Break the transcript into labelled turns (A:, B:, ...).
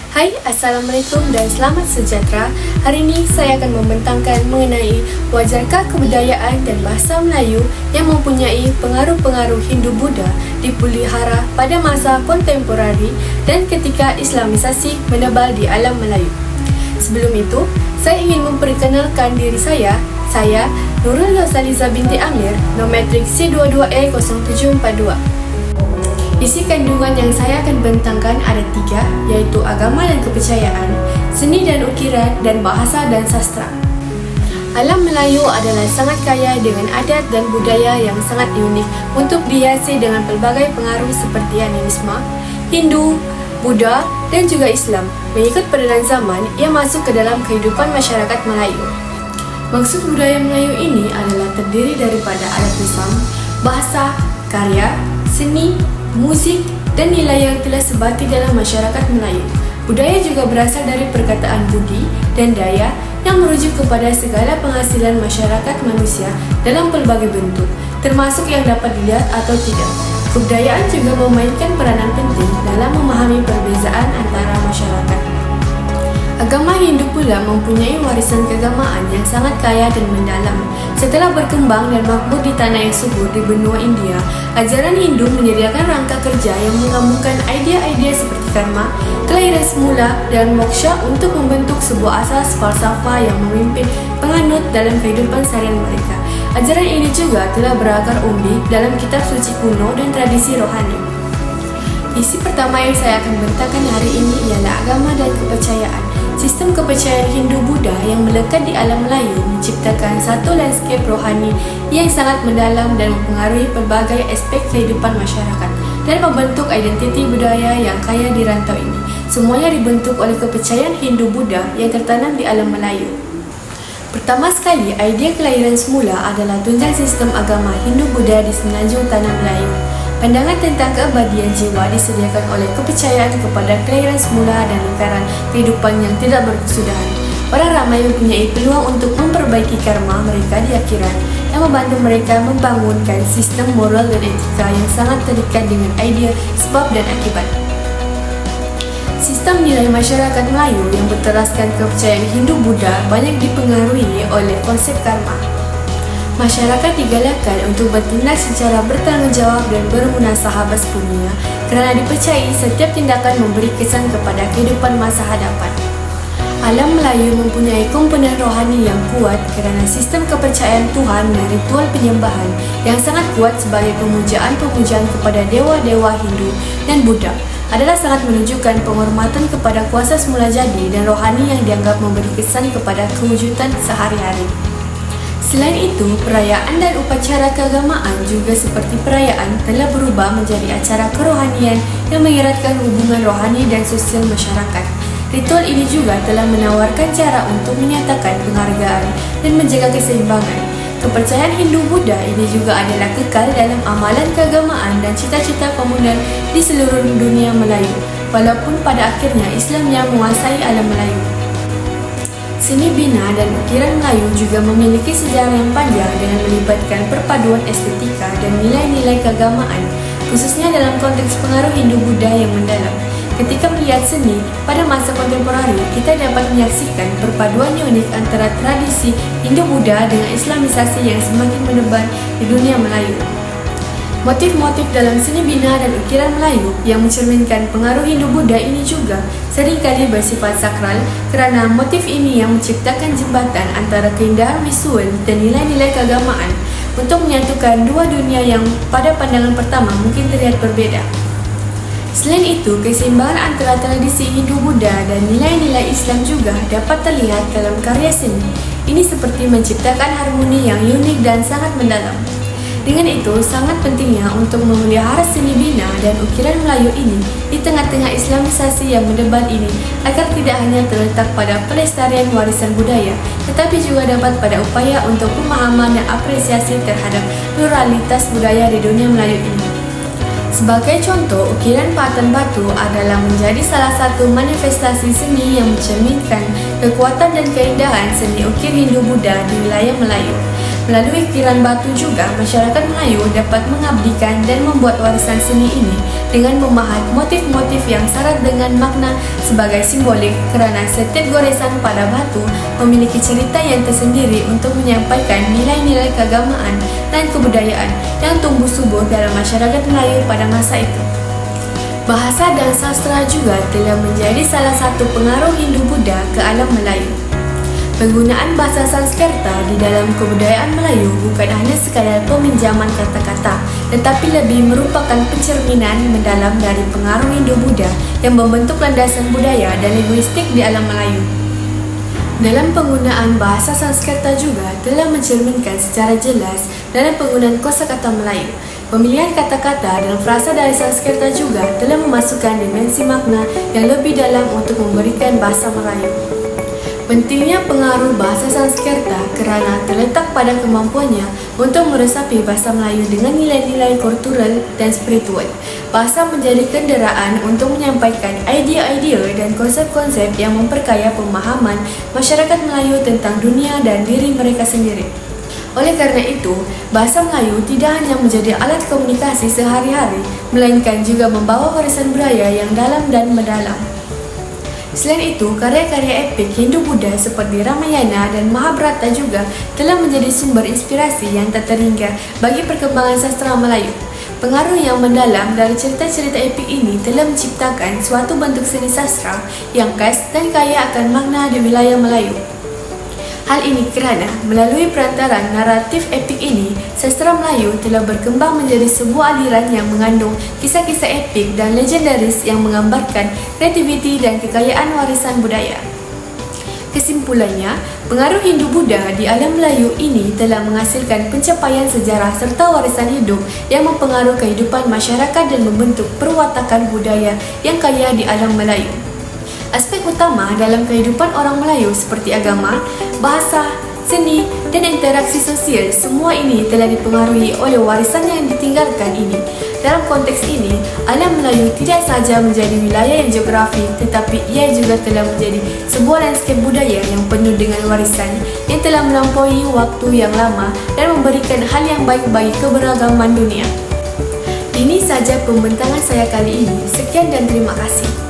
A: Hai, Assalamualaikum dan selamat sejahtera. Hari ini saya akan membentangkan mengenai wajarkah kebudayaan dan bahasa Melayu yang mempunyai pengaruh-pengaruh Hindu-Buddha dipelihara pada masa kontemporari dan ketika Islamisasi menebal di alam Melayu. Sebelum itu, saya ingin memperkenalkan diri saya. Saya Nurul Yosaliza binti Amir, nometrik C22E0742. Isi kandungan yang saya akan bentangkan ada 3, yaitu agama dan kepercayaan, seni dan ukiran, dan bahasa dan sastra. Alam Melayu adalah sangat kaya dengan adat dan budaya yang sangat unik untuk dihiasi dengan pelbagai pengaruh seperti animisme, Hindu, Buddha, dan juga Islam. Mengikut peredaran zaman, ia masuk ke dalam kehidupan masyarakat Melayu. Maksud budaya Melayu ini adalah terdiri daripada adat lisan, bahasa, karya, seni, musik, dan nilai yang telah sebati dalam masyarakat Melayu. Budaya juga berasal dari perkataan budi dan daya yang merujuk kepada segala penghasilan masyarakat manusia dalam pelbagai bentuk, termasuk yang dapat dilihat atau tidak. Kebudayaan juga memainkan peranan penting dalam memahami perbezaan antara masyarakat. Agama Hindu pula mempunyai warisan keagamaan yang sangat kaya dan mendalam. Setelah berkembang dan makmur di tanah yang subur di benua India, ajaran Hindu menyediakan rangka kerja yang menggabungkan idea-idea seperti karma, kelahiran semula, dan moksha untuk membentuk sebuah asas falsafah yang memimpin penganut dalam kehidupan seharian mereka. Ajaran ini juga telah berakar umbi dalam kitab suci kuno dan tradisi rohani. Isi pertama yang saya akan bentangkan hari ini ialah agama dan kepercayaan. Sistem kepercayaan Hindu-Buddha yang melekat di alam Melayu menciptakan satu landscape rohani yang sangat mendalam dan mempengaruhi pelbagai aspek kehidupan masyarakat dan membentuk identiti budaya yang kaya di rantau ini. Semuanya dibentuk oleh kepercayaan Hindu-Buddha yang tertanam di alam Melayu. Pertama sekali, idea kelahiran semula adalah tunjang sistem agama Hindu-Buddha di semenanjung tanah Melayu. Pandangan tentang keabadian jiwa disediakan oleh kepercayaan kepada kelahiran semula dan lingkaran kehidupan yang tidak berkesudahan. Orang ramai mempunyai peluang untuk memperbaiki karma mereka di akhirat yang membantu mereka membangunkan sistem moral dan etika yang sangat terikat dengan idea sebab dan akibat. Sistem nilai masyarakat Melayu yang berteraskan kepercayaan Hindu-Buddha banyak dipengaruhi oleh konsep karma. Masyarakat digalakkan untuk bertindak secara bertanggungjawab dan bermunasahabah sepenuhnya kerana dipercayai setiap tindakan memberi kesan kepada kehidupan masa hadapan. Alam Melayu mempunyai komponen rohani yang kuat kerana sistem kepercayaan Tuhan dan ritual penyembahan yang sangat kuat sebagai pemujaan-pemujaan kepada dewa-dewa Hindu dan Buddha adalah sangat menunjukkan penghormatan kepada kuasa semula jadi dan rohani yang dianggap memberi kesan kepada kewujudan sehari-hari. Selain itu, perayaan dan upacara keagamaan juga seperti perayaan telah berubah menjadi acara kerohanian yang mengeratkan hubungan rohani dan sosial masyarakat. Ritual ini juga telah menawarkan cara untuk menyatakan penghargaan dan menjaga keseimbangan. Kepercayaan Hindu-Buddha ini juga adalah kekal dalam amalan keagamaan dan cita-cita pemuda di seluruh dunia Melayu, walaupun pada akhirnya Islam yang menguasai alam Melayu. Seni bina dan ukiran Melayu juga memiliki sejarah yang panjang dengan melibatkan perpaduan estetika dan nilai-nilai keagamaan, khususnya dalam konteks pengaruh Hindu-Buddha yang mendalam. Ketika melihat seni pada masa kontemporari, kita dapat menyaksikan perpaduan unik antara tradisi Hindu-Buddha dengan Islamisasi yang semakin menebar di dunia Melayu. Motif-motif dalam seni bina dan ukiran Melayu yang mencerminkan pengaruh Hindu-Buddha ini juga seringkali bersifat sakral kerana motif ini yang menciptakan jembatan antara keindahan visual dan nilai-nilai keagamaan untuk menyatukan dua dunia yang pada pandangan pertama mungkin terlihat berbeza. Selain itu, keseimbangan antara tradisi Hindu-Buddha dan nilai-nilai Islam juga dapat terlihat dalam karya seni. Ini seperti menciptakan harmoni yang unik dan sangat mendalam. Dengan itu, sangat pentingnya untuk memelihara seni bina dan ukiran Melayu ini di tengah-tengah Islamisasi yang mendebat ini agar tidak hanya terletak pada pelestarian warisan budaya, tetapi juga dapat pada upaya untuk pemahaman dan apresiasi terhadap pluralitas budaya di dunia Melayu ini. Sebagai contoh, ukiran paatan batu adalah menjadi salah satu manifestasi seni yang mencerminkan kekuatan dan keindahan seni ukir Hindu-Buddha di wilayah Melayu. Melalui ukiran batu juga, masyarakat Melayu dapat mengabdikan dan membuat warisan seni ini dengan memahat motif-motif yang syarat dengan makna sebagai simbolik, kerana setiap goresan pada batu memiliki cerita yang tersendiri untuk menyampaikan nilai-nilai keagamaan dan kebudayaan yang tumbuh subur dalam masyarakat Melayu pada masa itu. Bahasa dan sastra juga telah menjadi salah satu pengaruh Hindu-Buddha ke alam Melayu. Penggunaan bahasa Sanskerta di dalam kebudayaan Melayu bukan hanya sekadar peminjaman kata-kata, tetapi lebih merupakan pencerminan mendalam dari pengaruh Hindu-Buddha yang membentuk landasan budaya dan linguistik di alam Melayu. Dalam penggunaan bahasa Sanskerta juga telah mencerminkan secara jelas dalam penggunaan kosakata Melayu. Pemilihan kata-kata dan frasa dari Sanskerta juga telah memasukkan dimensi makna yang lebih dalam untuk memberikan bahasa Melayu. Pentingnya pengaruh bahasa Sanskerta kerana terletak pada kemampuannya untuk meresapi bahasa Melayu dengan nilai-nilai kultural dan spiritual. Bahasa menjadi kenderaan untuk menyampaikan idea-idea dan konsep-konsep yang memperkaya pemahaman masyarakat Melayu tentang dunia dan diri mereka sendiri. Oleh kerana itu, bahasa Melayu tidak hanya menjadi alat komunikasi sehari-hari, melainkan juga membawa warisan budaya yang dalam dan mendalam. Selain itu, karya-karya epik Hindu-Buddha seperti Ramayana dan Mahabharata juga telah menjadi sumber inspirasi yang tak terhingga bagi perkembangan sastra Melayu. Pengaruh yang mendalam dari cerita-cerita epik ini telah menciptakan suatu bentuk seni sastra yang khas dan kaya akan makna di wilayah Melayu. Hal ini kerana melalui perantaran naratif epik ini, sastra Melayu telah berkembang menjadi sebuah aliran yang mengandung kisah-kisah epik dan legendaris yang menggambarkan kreativiti dan kekayaan warisan budaya. Kesimpulannya, pengaruh Hindu-Buddha di alam Melayu ini telah menghasilkan pencapaian sejarah serta warisan hidup yang mempengaruhi kehidupan masyarakat dan membentuk perwatakan budaya yang kaya di alam Melayu. Aspek utama dalam kehidupan orang Melayu seperti agama, bahasa, seni, dan interaksi sosial, semua ini telah dipengaruhi oleh warisan yang ditinggalkan ini. Dalam konteks ini, alam Melayu tidak sahaja menjadi wilayah yang geografi, tetapi ia juga telah menjadi sebuah landscape budaya yang penuh dengan warisan yang telah melampaui waktu yang lama dan memberikan hal yang baik bagi keberagaman dunia. Ini sahaja pembentangan saya kali ini. Sekian dan terima kasih.